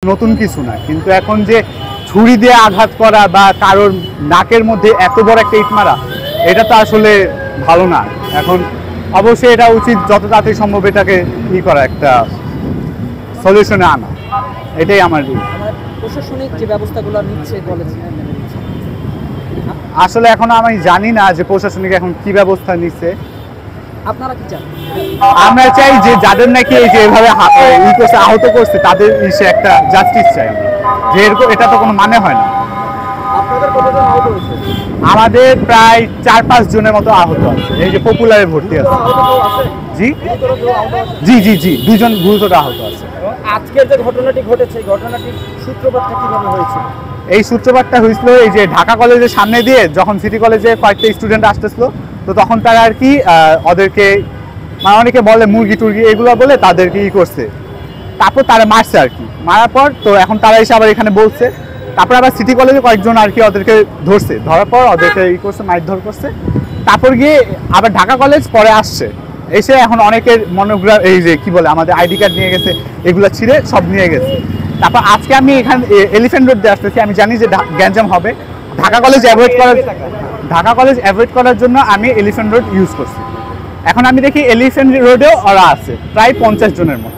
নতুন কিছু না, কিন্তু এখন যে ছুরি দিয়ে আঘাত করা বা কারোর নাকের মধ্যে এত বড় একটা ইট মারা, এটা তো আসলে ভালো না। এখন অবশ্যই এটা উচিত যত তাড়াতাড়ি সম্ভব এটাকে করা, একটা সলিউশনে আনা, এটাই আমার প্রশাসনিক যে ব্যবস্থাগুলো নিচ্ছে কলেজ। আসলে এখন আমি জানি না যে প্রশাসনিক এখন কি ব্যবস্থা নিচ্ছে। আপনারা কি চান? আমরা চাই যে যাদের নাকি এই যে এভাবে আহত করছে তাদের একটা জাস্টিস চাই, যে এরকম এটা তো কোনো মানে হয় না। আপনাদের কতজন আহত হয়েছে? আমাদের প্রায় 4-5 জনের মতো আহত আছে, এই যে পপুলারে ভর্তি আছে। জি জি জি জি 2 জন গুরুতর আহত আছে। আজকের যে ঘটনাটি ঘটেছে, এই ঘটনাটির সূত্রপাতটা কিভাবে হয়েছিল? এই সূত্রপাতটা হয়েছিল এই যে ঢাকা কলেজের সামনে দিয়ে যখন সিটি কলেজে কয়েকটা স্টুডেন্ট আসতেছিল, তো তখন তারা আর কি ওদেরকে মানে অনেকে বলে মুরগি টুরগি এগুলো বলে তাদেরকে করছে, তারপর তারা মারছে আর কি। মারার পর তো এখন তারা এসে আবার এখানে বলছে, তারপর আবার সিটি কলেজে কয়েকজন আর কি ওদেরকে ধরছে, ধরার পর ওদেরকে করছে, মারধর করছে। তারপর গিয়ে আবার ঢাকা কলেজ পরে আসছে, এসে এখন অনেকের মনোগ্রাম এই যে কি বলে আমাদের আইডি কার্ড নিয়ে গেছে, এগুলো ছিঁড়ে সব নিয়ে গেছে। তারপর আজকে আমি এখানে এলিফ্যান্ট রোড দিয়ে আসতেছি, আমি জানি যে গ্যাঞ্জাম হবে, ঢাকা কলেজ অ্যাভয়েড করার জন্য আমি এলিফ্যান্ট রোড ইউজ করছি। এখন আমি দেখি এলিফ্যান্ট রোডেও ওরা আছে প্রায় 50 জনের মতো।